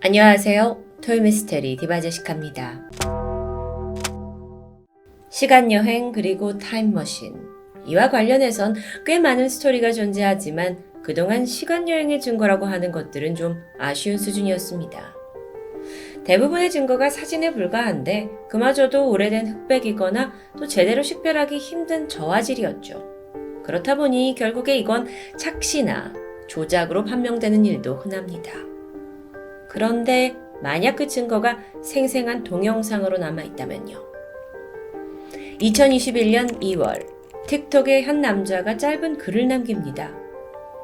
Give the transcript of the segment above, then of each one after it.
안녕하세요. 토요미스테리 디바제시카입니다. 시간여행 그리고 타임머신. 이와 관련해선 꽤 많은 스토리가 존재하지만 그동안 시간여행의 증거라고 하는 것들은 좀 아쉬운 수준이었습니다. 대부분의 증거가 사진에 불과한데 그마저도 오래된 흑백이거나 또 제대로 식별하기 힘든 저화질이었죠. 그렇다 보니 결국에 이건 착시나 조작으로 판명되는 일도 흔합니다. 그런데 만약 그 증거가 생생한 동영상으로 남아있다면요. 2021년 2월 틱톡의 한 남자가 짧은 글을 남깁니다.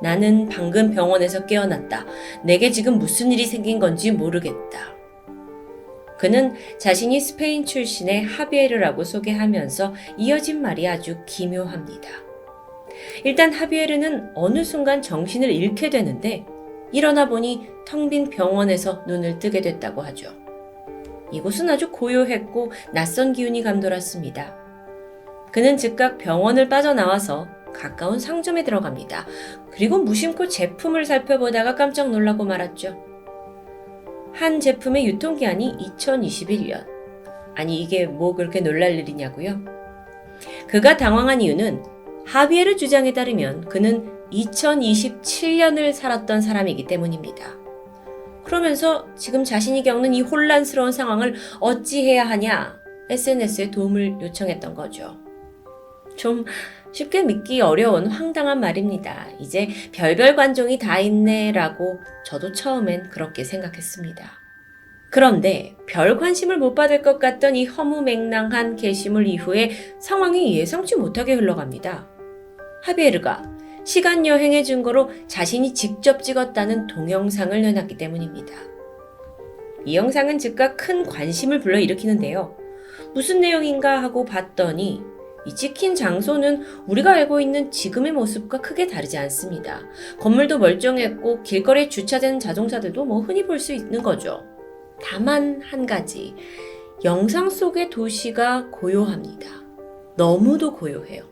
나는 방금 병원에서 깨어났다. 내게 지금 무슨 일이 생긴 건지 모르겠다. 그는 자신이 스페인 출신의 하비에르라고 소개하면서 이어진 말이 아주 기묘합니다. 일단 하비에르는 어느 순간 정신을 잃게 되는데 일어나 보니 텅 빈 병원에서 눈을 뜨게 됐다고 하죠. 이곳은 아주 고요했고 낯선 기운이 감돌았습니다. 그는 즉각 병원을 빠져나와서 가까운 상점에 들어갑니다. 그리고 무심코 제품을 살펴보다가 깜짝 놀라고 말았죠. 한 제품의 유통기한이 2021년. 아니 이게 뭐 그렇게 놀랄 일이냐고요? 그가 당황한 이유는 하비에르 주장에 따르면 그는 2027년을 살았던 사람이기 때문입니다. 그러면서 지금 자신이 겪는 이 혼란스러운 상황을 어찌해야 하냐 SNS에 도움을 요청했던 거죠. 좀 쉽게 믿기 어려운 황당한 말입니다. 이제 별별 관종이 다 있네 라고 저도 처음엔 그렇게 생각했습니다. 그런데 별 관심을 못 받을 것 같던 이 허무맹랑한 게시물 이후에 상황이 예상치 못하게 흘러갑니다. 하비에르가 시간여행의 증거로 자신이 직접 찍었다는 동영상을 내놨기 때문입니다. 이 영상은 즉각 큰 관심을 불러일으키는데요. 무슨 내용인가 하고 봤더니 이 찍힌 장소는 우리가 알고 있는 지금의 모습과 크게 다르지 않습니다. 건물도 멀쩡했고 길거리에 주차된 자동차들도 흔히 볼 수 있는 거죠. 다만 한 가지, 영상 속의 도시가 고요합니다. 너무도 고요해요.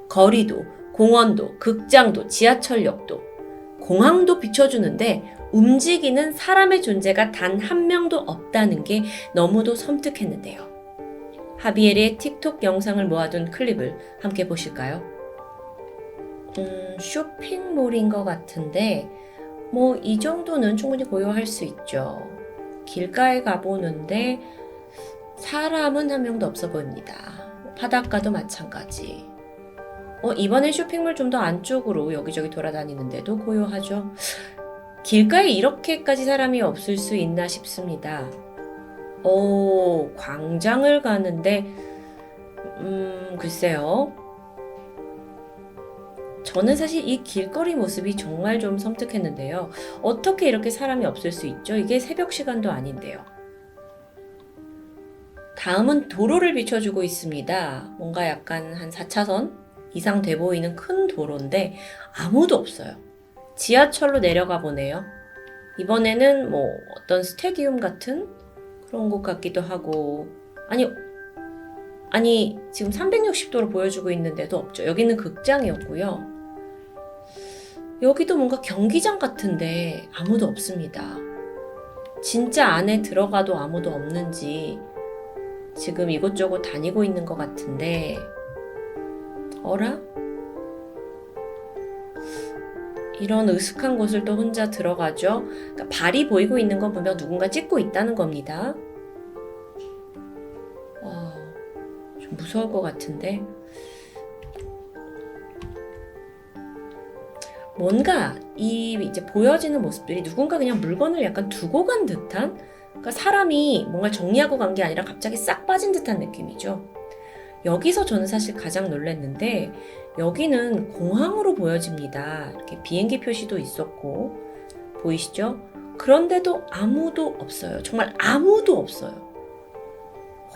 거리도, 공원도, 극장도, 지하철역도, 공항도 비춰주는데 움직이는 사람의 존재가 단 한 명도 없다는 게 너무도 섬뜩했는데요. 하비에르의 틱톡 영상을 모아둔 클립을 함께 보실까요? 쇼핑몰인 것 같은데 이 정도는 충분히 고요할 수 있죠. 길가에 가보는데 사람은 한 명도 없어 보입니다. 바닷가도 마찬가지. 이번엔 쇼핑몰 좀 더 안쪽으로 여기저기 돌아다니는데도 고요하죠. 길가에 이렇게까지 사람이 없을 수 있나 싶습니다. 광장을 가는데 글쎄요. 저는 사실 이 길거리 모습이 정말 좀 섬뜩했는데요. 어떻게 이렇게 사람이 없을 수 있죠? 이게 새벽 시간도 아닌데요. 다음은 도로를 비춰주고 있습니다. 뭔가 약간 한 4차선 이상 돼 보이는 큰 도로인데 아무도 없어요. 지하철로 내려가 보네요. 이번에는 어떤 스테디움 같은 그런 곳 같기도 하고 아니 지금 360도로 보여주고 있는데도 없죠. 여기는 극장이었고요. 여기도 뭔가 경기장 같은데 아무도 없습니다. 진짜 안에 들어가도 아무도 없는지 지금 이곳저곳 다니고 있는 것 같은데 어라? 이런 으슥한 곳을 또 혼자 들어가죠. 그러니까 발이 보이고 있는 건 분명 누군가 찍고 있다는 겁니다. 좀 무서울 것 같은데 뭔가 이제 보여지는 모습들이 누군가 그냥 물건을 약간 두고 간 듯한, 그러니까 사람이 뭔가 정리하고 간 게 아니라 갑자기 싹 빠진 듯한 느낌이죠. 여기서 저는 사실 가장 놀랐는데 여기는 공항으로 보여집니다. 이렇게 비행기 표시도 있었고 보이시죠? 그런데도 아무도 없어요. 정말 아무도 없어요.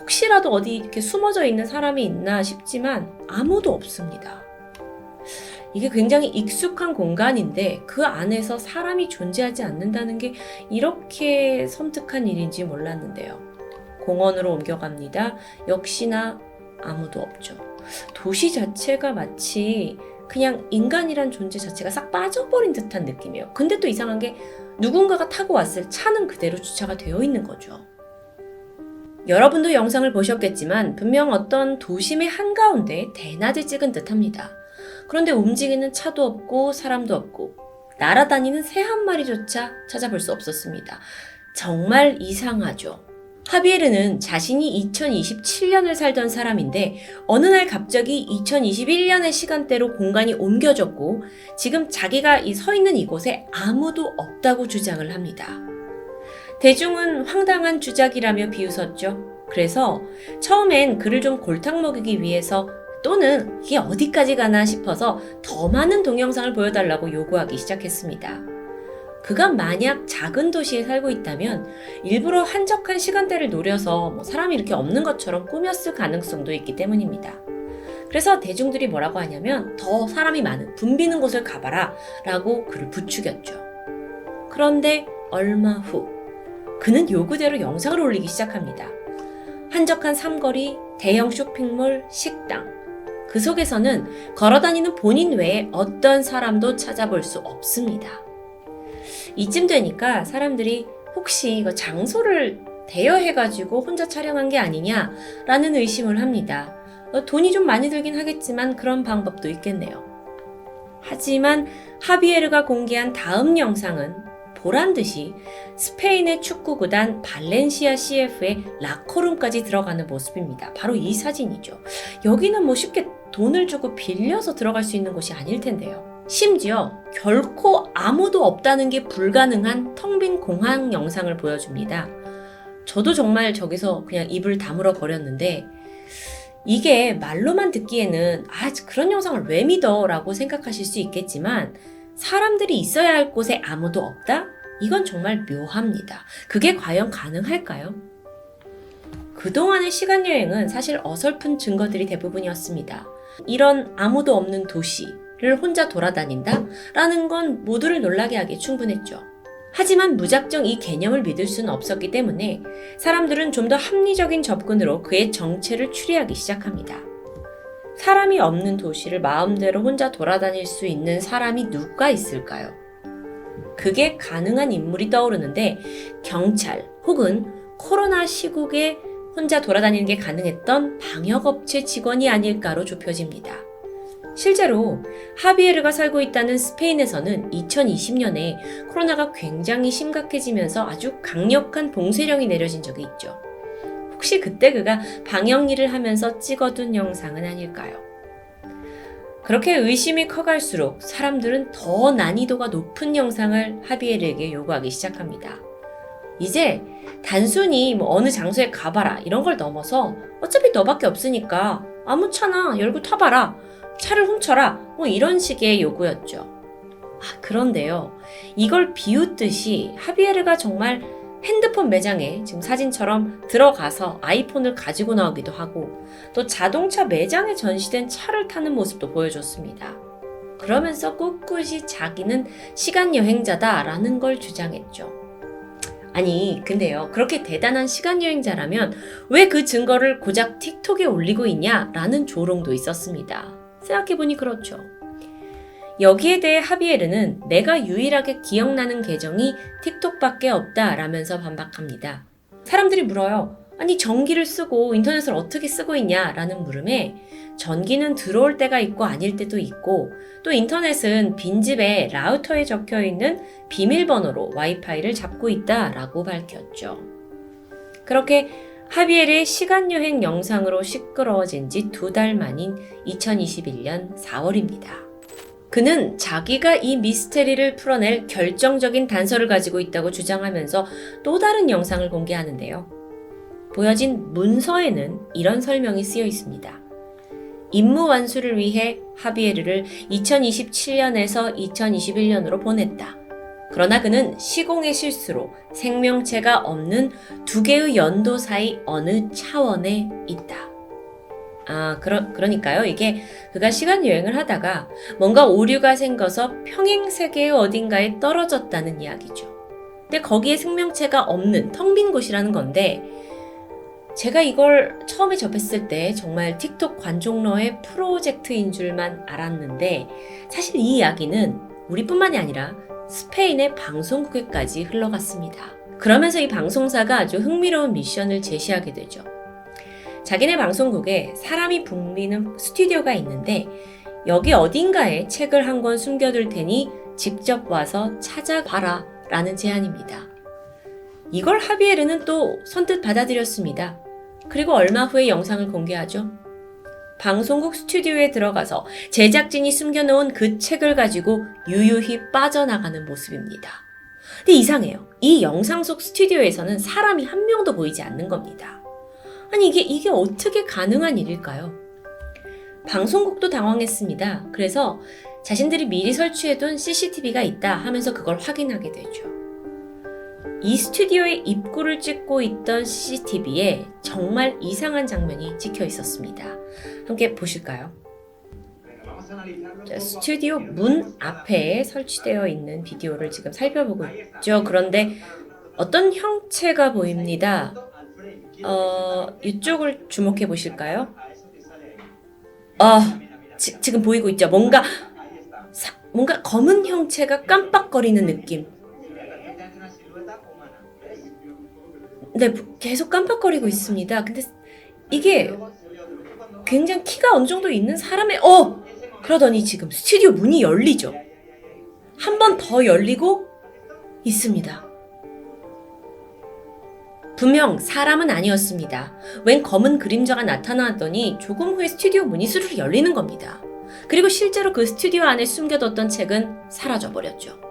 혹시라도 어디 이렇게 숨어져 있는 사람이 있나 싶지만 아무도 없습니다. 이게 굉장히 익숙한 공간인데 그 안에서 사람이 존재하지 않는다는 게 이렇게 섬뜩한 일인지 몰랐는데요. 공원으로 옮겨갑니다. 역시나 아무도 없죠. 도시 자체가 마치 그냥 인간이란 존재 자체가 싹 빠져버린 듯한 느낌이에요. 근데 또 이상한 게 누군가가 타고 왔을 차는 그대로 주차가 되어 있는 거죠. 여러분도 영상을 보셨겠지만 분명 어떤 도심의 한가운데 대낮에 찍은 듯합니다. 그런데 움직이는 차도 없고 사람도 없고 날아다니는 새 한 마리조차 찾아볼 수 없었습니다. 정말 이상하죠. 하비에르는 자신이 2027년을 살던 사람인데 어느 날 갑자기 2021년의 시간대로 공간이 옮겨졌고 지금 자기가 서 있는 이곳에 아무도 없다고 주장을 합니다. 대중은 황당한 주작이라며 비웃었죠. 그래서 처음엔 그를 좀 골탕 먹이기 위해서 또는 이게 어디까지 가나 싶어서 더 많은 동영상을 보여달라고 요구하기 시작했습니다. 그가 만약 작은 도시에 살고 있다면 일부러 한적한 시간대를 노려서 사람이 이렇게 없는 것처럼 꾸몄을 가능성도 있기 때문입니다. 그래서 대중들이 뭐라고 하냐면 더 사람이 많은 붐비는 곳을 가봐라 라고 그를 부추겼죠. 그런데 얼마 후 그는 요구대로 영상을 올리기 시작합니다. 한적한 삼거리, 대형 쇼핑몰, 식당. 그 속에서는 걸어다니는 본인 외에 어떤 사람도 찾아볼 수 없습니다. 이쯤 되니까 사람들이 혹시 이거 장소를 대여해가지고 혼자 촬영한 게 아니냐라는 의심을 합니다. 돈이 좀 많이 들긴 하겠지만 그런 방법도 있겠네요. 하지만 하비에르가 공개한 다음 영상은 보란듯이 스페인의 축구구단 발렌시아 CF의 라커룸까지 들어가는 모습입니다. 바로 이 사진이죠. 여기는 쉽게 돈을 주고 빌려서 들어갈 수 있는 곳이 아닐 텐데요. 심지어 결코 아무도 없다는 게 불가능한 텅 빈 공항 영상을 보여줍니다. 저도 정말 저기서 그냥 입을 다물어 버렸는데 이게 말로만 듣기에는 그런 영상을 왜 믿어? 라고 생각하실 수 있겠지만 사람들이 있어야 할 곳에 아무도 없다? 이건 정말 묘합니다. 그게 과연 가능할까요? 그동안의 시간여행은 사실 어설픈 증거들이 대부분이었습니다. 이런 아무도 없는 도시를 혼자 돌아다닌다? 라는 건 모두를 놀라게 하기에 충분했죠. 하지만 무작정 이 개념을 믿을 수는 없었기 때문에 사람들은 좀 더 합리적인 접근으로 그의 정체를 추리하기 시작합니다. 사람이 없는 도시를 마음대로 혼자 돌아다닐 수 있는 사람이 누가 있을까요? 그게 가능한 인물이 떠오르는데 경찰 혹은 코로나 시국에 혼자 돌아다니는 게 가능했던 방역업체 직원이 아닐까로 좁혀집니다. 실제로 하비에르가 살고 있다는 스페인에서는 2020년에 코로나가 굉장히 심각해지면서 아주 강력한 봉쇄령이 내려진 적이 있죠. 혹시 그때 그가 방역 일을 하면서 찍어둔 영상은 아닐까요? 그렇게 의심이 커갈수록 사람들은 더 난이도가 높은 영상을 하비에르에게 요구하기 시작합니다. 이제 단순히 어느 장소에 가봐라 이런 걸 넘어서 어차피 너밖에 없으니까 아무 차나 열고 타봐라, 차를 훔쳐라 이런 식의 요구였죠. 그런데요, 이걸 비웃듯이 하비에르가 정말 핸드폰 매장에 지금 사진처럼 들어가서 아이폰을 가지고 나오기도 하고 또 자동차 매장에 전시된 차를 타는 모습도 보여줬습니다. 그러면서 꿋꿋이 자기는 시간여행자다라는 걸 주장했죠. 아니 근데요, 그렇게 대단한 시간여행자라면 왜 그 증거를 고작 틱톡에 올리고 있냐라는 조롱도 있었습니다. 생각해보니 그렇죠. 여기에 대해 하비에르는 내가 유일하게 기억나는 계정이 틱톡밖에 없다라면서 반박합니다. 사람들이 물어요. 아니 전기를 쓰고 인터넷을 어떻게 쓰고 있냐라는 물음에 전기는 들어올 때가 있고 아닐 때도 있고 또 인터넷은 빈집에 라우터에 적혀있는 비밀번호로 와이파이를 잡고 있다라고 밝혔죠. 그렇게 하비에르의 시간여행 영상으로 시끄러워진 지 2달 만인 2021년 4월입니다. 그는 자기가 이 미스테리를 풀어낼 결정적인 단서를 가지고 있다고 주장하면서 또 다른 영상을 공개하는데요. 보여진 문서에는 이런 설명이 쓰여 있습니다. 임무 완수를 위해 하비에르를 2027년에서 2021년으로 보냈다. 그러나 그는 시공의 실수로 생명체가 없는 두 개의 연도 사이 어느 차원에 있다. 그러니까요. 이게 그가 시간여행을 하다가 뭔가 오류가 생겨서 평행세계의 어딘가에 떨어졌다는 이야기죠. 근데 거기에 생명체가 없는 텅 빈 곳이라는 건데 제가 이걸 처음에 접했을 때 정말 틱톡 관종러의 프로젝트인 줄만 알았는데 사실 이 이야기는 우리뿐만이 아니라 스페인의 방송국에까지 흘러갔습니다. 그러면서 이 방송사가 아주 흥미로운 미션을 제시하게 되죠. 자기네 방송국에 사람이 붐비는 스튜디오가 있는데 여기 어딘가에 책을 한 권 숨겨둘 테니 직접 와서 찾아봐라 라는 제안입니다. 이걸 하비에르는 또 선뜻 받아들였습니다. 그리고 얼마 후에 영상을 공개하죠. 방송국 스튜디오에 들어가서 제작진이 숨겨놓은 그 책을 가지고 유유히 빠져나가는 모습입니다. 근데 이상해요. 이 영상 속 스튜디오에서는 사람이 한 명도 보이지 않는 겁니다. 아니 이게 어떻게 가능한 일일까요? 방송국도 당황했습니다. 그래서 자신들이 미리 설치해둔 CCTV가 있다 하면서 그걸 확인하게 되죠. 이 스튜디오의 입구를 찍고 있던 CCTV에 정말 이상한 장면이 찍혀 있었습니다. 함께 보실까요? 자, 스튜디오 문 앞에 설치되어 있는 비디오를 지금 살펴보고 있죠. 그런데 어떤 형체가 보입니다. 이쪽을 주목해 보실까요? 지금 보이고 있죠. 뭔가 검은 형체가 깜빡거리는 느낌. 네, 계속 깜빡거리고 있습니다. 근데 이게 굉장히 키가 어느 정도 있는 사람의 그러더니 지금 스튜디오 문이 열리죠. 한 번 더 열리고 있습니다. 분명 사람은 아니었습니다. 웬 검은 그림자가 나타나더니 조금 후에 스튜디오 문이 스르르 열리는 겁니다. 그리고 실제로 그 스튜디오 안에 숨겨뒀던 책은 사라져버렸죠.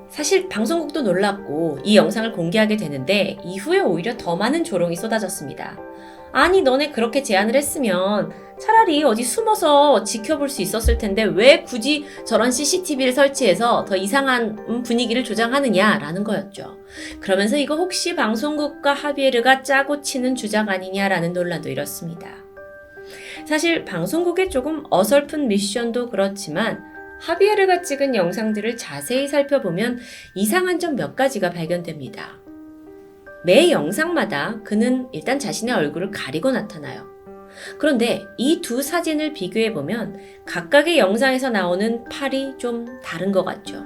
사실 방송국도 놀랐고 이 영상을 공개하게 되는데 이후에 오히려 더 많은 조롱이 쏟아졌습니다. 아니 너네 그렇게 제안을 했으면 차라리 어디 숨어서 지켜볼 수 있었을 텐데 왜 굳이 저런 CCTV를 설치해서 더 이상한 분위기를 조장하느냐라는 거였죠. 그러면서 이거 혹시 방송국과 하비에르가 짜고 치는 주작 아니냐라는 논란도 일었습니다. 사실 방송국의 조금 어설픈 미션도 그렇지만 하비에르가 찍은 영상들을 자세히 살펴보면 이상한 점 몇 가지가 발견됩니다. 매 영상마다 그는 일단 자신의 얼굴을 가리고 나타나요. 그런데 이 두 사진을 비교해보면 각각의 영상에서 나오는 팔이 좀 다른 것 같죠.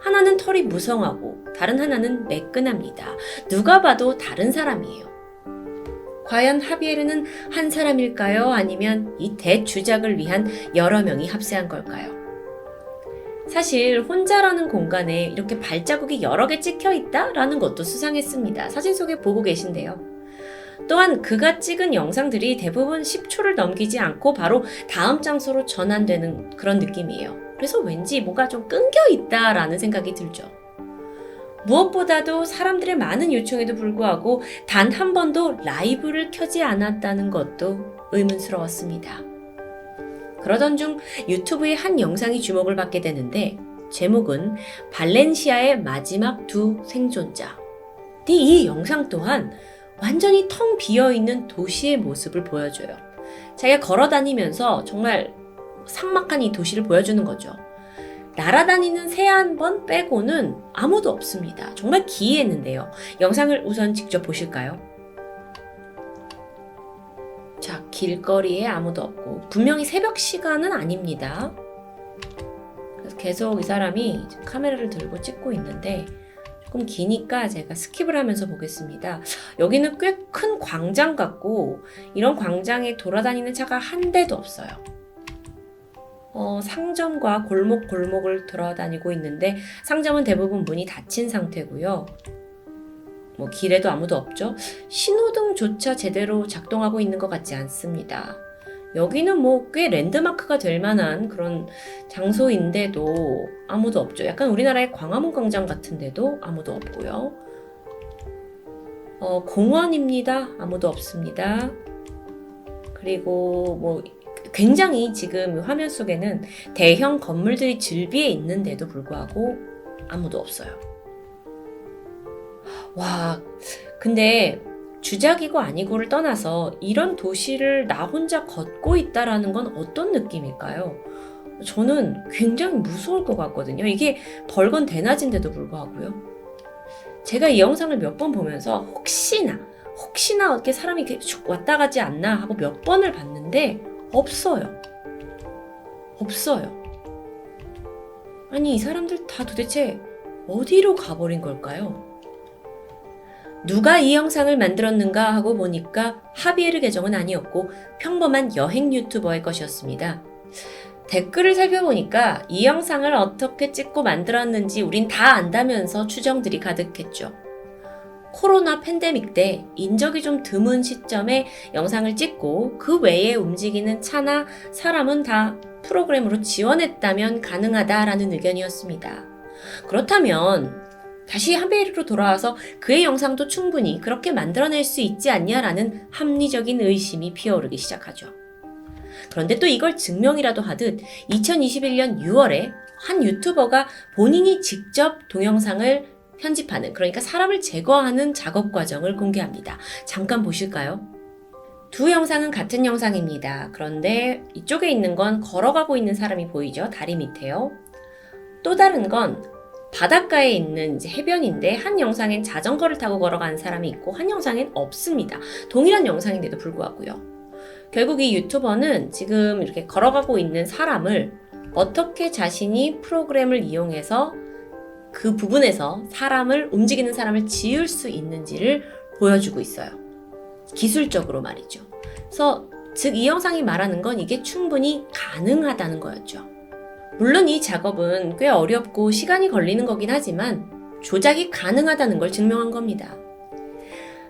하나는 털이 무성하고 다른 하나는 매끈합니다. 누가 봐도 다른 사람이에요. 과연 하비에르는 한 사람일까요? 아니면 이 대주작을 위한 여러 명이 합세한 걸까요? 사실 혼자라는 공간에 이렇게 발자국이 여러 개 찍혀 있다라는 것도 수상했습니다. 사진 속에 보고 계신데요. 또한 그가 찍은 영상들이 대부분 10초를 넘기지 않고 바로 다음 장소로 전환되는 그런 느낌이에요. 그래서 왠지 뭐가 좀 끊겨 있다라는 생각이 들죠. 무엇보다도 사람들의 많은 요청에도 불구하고 단 한 번도 라이브를 켜지 않았다는 것도 의문스러웠습니다. 그러던 중 유튜브의 한 영상이 주목을 받게 되는데 제목은 발렌시아의 마지막 두 생존자. 이 영상 또한 완전히 텅 비어있는 도시의 모습을 보여줘요. 자기가 걸어다니면서 정말 삭막한 이 도시를 보여주는 거죠. 날아다니는 새 한 번 빼고는 아무도 없습니다. 정말 기이했는데요. 영상을 우선 직접 보실까요? 자, 길거리에 아무도 없고 분명히 새벽 시간은 아닙니다. 그래서 계속 이 사람이 카메라를 들고 찍고 있는데 조금 기니까 제가 스킵을 하면서 보겠습니다. 여기는 꽤 큰 광장 같고 이런 광장에 돌아다니는 차가 한 대도 없어요. 상점과 골목을 돌아다니고 있는데 상점은 대부분 문이 닫힌 상태고요. 길에도 아무도 없죠. 신호등조차 제대로 작동하고 있는 것 같지 않습니다. 여기는 꽤 랜드마크가 될 만한 그런 장소인데도 아무도 없죠. 약간 우리나라의 광화문 광장 같은데도 아무도 없고요. 공원입니다. 아무도 없습니다. 그리고 굉장히 지금 화면 속에는 대형 건물들이 즐비해 있는데도 불구하고 아무도 없어요. 와, 근데 주작이고 아니고를 떠나서 이런 도시를 나 혼자 걷고 있다라는 건 어떤 느낌일까요? 저는 굉장히 무서울 것 같거든요. 이게 벌건 대낮인데도 불구하고요. 제가 이 영상을 몇 번 보면서 혹시나 어떻게 사람이 이렇게 왔다 가지 않나 하고 몇 번을 봤는데 없어요. 아니, 이 사람들 다 도대체 어디로 가버린 걸까요? 누가 이 영상을 만들었는가 하고 보니까 하비에르 계정은 아니었고 평범한 여행 유튜버의 것이었습니다. 댓글을 살펴보니까 이 영상을 어떻게 찍고 만들었는지 우린 다 안다면서 추정들이 가득했죠. 코로나 팬데믹 때 인적이 좀 드문 시점에 영상을 찍고 그 외에 움직이는 차나 사람은 다 프로그램으로 지원했다면 가능하다라는 의견이었습니다. 그렇다면 다시 하비에르로 돌아와서 그의 영상도 충분히 그렇게 만들어낼 수 있지 않냐라는 합리적인 의심이 피어오르기 시작하죠. 그런데 또 이걸 증명이라도 하듯 2021년 6월에 한 유튜버가 본인이 직접 동영상을 편집하는, 그러니까 사람을 제거하는 작업 과정을 공개합니다. 잠깐 보실까요? 두 영상은 같은 영상입니다. 그런데 이쪽에 있는 건 걸어가고 있는 사람이 보이죠? 다리 밑에요. 또 다른 건 바닷가에 있는 이제 해변인데 한 영상엔 자전거를 타고 걸어가는 사람이 있고 한 영상엔 없습니다. 동일한 영상인데도 불구하고요. 결국 이 유튜버는 지금 이렇게 걸어가고 있는 사람을 어떻게 자신이 프로그램을 이용해서 그 부분에서 움직이는 사람을 지을 수 있는지를 보여주고 있어요. 기술적으로 말이죠. 그래서 즉 이 영상이 말하는 건 이게 충분히 가능하다는 거였죠. 물론 이 작업은 꽤 어렵고 시간이 걸리는 거긴 하지만 조작이 가능하다는 걸 증명한 겁니다.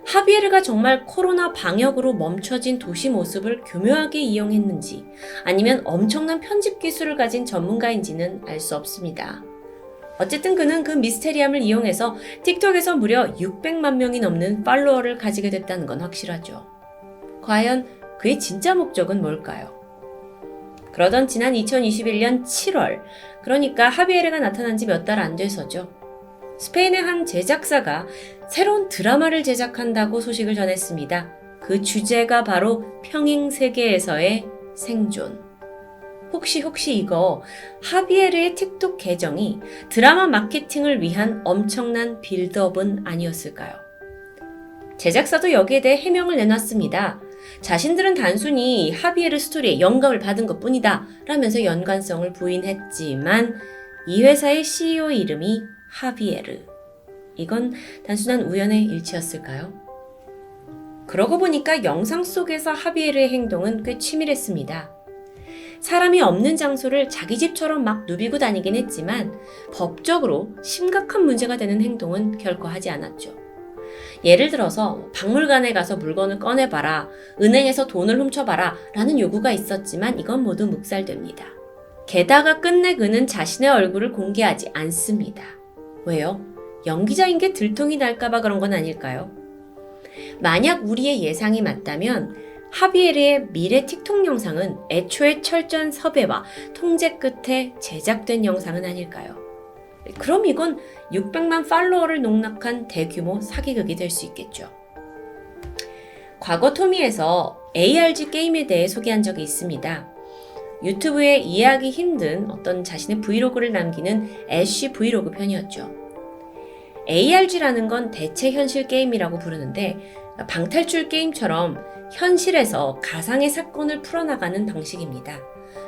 하비에르가 정말 코로나 방역으로 멈춰진 도시 모습을 교묘하게 이용했는지 아니면 엄청난 편집 기술을 가진 전문가인지는 알 수 없습니다. 어쨌든 그는 그 미스테리함을 이용해서 틱톡에서 무려 600만 명이 넘는 팔로워를 가지게 됐다는 건 확실하죠. 과연 그의 진짜 목적은 뭘까요? 그러던 지난 2021년 7월, 그러니까 하비에르가 나타난 지 몇 달 안 돼서죠. 스페인의 한 제작사가 새로운 드라마를 제작한다고 소식을 전했습니다. 그 주제가 바로 평행세계에서의 생존. 혹시 이거 하비에르의 틱톡 계정이 드라마 마케팅을 위한 엄청난 빌드업은 아니었을까요? 제작사도 여기에 대해 해명을 내놨습니다. 자신들은 단순히 하비에르 스토리에 영감을 받은 것 뿐이다 라면서 연관성을 부인했지만 이 회사의 CEO 이름이 하비에르. 이건 단순한 우연의 일치였을까요? 그러고 보니까 영상 속에서 하비에르의 행동은 꽤 치밀했습니다. 사람이 없는 장소를 자기 집처럼 막 누비고 다니긴 했지만 법적으로 심각한 문제가 되는 행동은 결코 하지 않았죠. 예를 들어서 박물관에 가서 물건을 꺼내봐라, 은행에서 돈을 훔쳐봐라 라는 요구가 있었지만 이건 모두 묵살됩니다. 게다가 끝내 그는 자신의 얼굴을 공개하지 않습니다. 왜요? 연기자인 게 들통이 날까봐 그런 건 아닐까요? 만약 우리의 예상이 맞다면 하비에르의 미래 틱톡 영상은 애초에 철저한 섭외와 통제 끝에 제작된 영상은 아닐까요? 그럼 이건 600만 팔로워를 농락한 대규모 사기극이 될 수 있겠죠. 과거 토미에서 ARG 게임에 대해 소개한 적이 있습니다. 유튜브에 이해하기 힘든 어떤 자신의 브이로그를 남기는 애쉬 브이로그 편이었죠. ARG라는 건 대체 현실 게임이라고 부르는데 방탈출 게임처럼 현실에서 가상의 사건을 풀어나가는 방식입니다.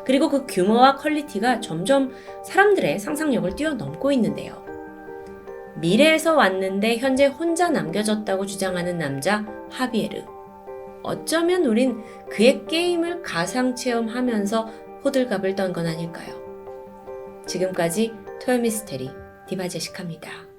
그리고 그 규모와 퀄리티가 점점 사람들의 상상력을 뛰어넘고 있는데요. 미래에서 왔는데 현재 혼자 남겨졌다고 주장하는 남자 하비에르. 어쩌면 우린 그의 게임을 가상 체험하면서 호들갑을 떤 건 아닐까요? 지금까지 토요미스테리 디바제시카입니다.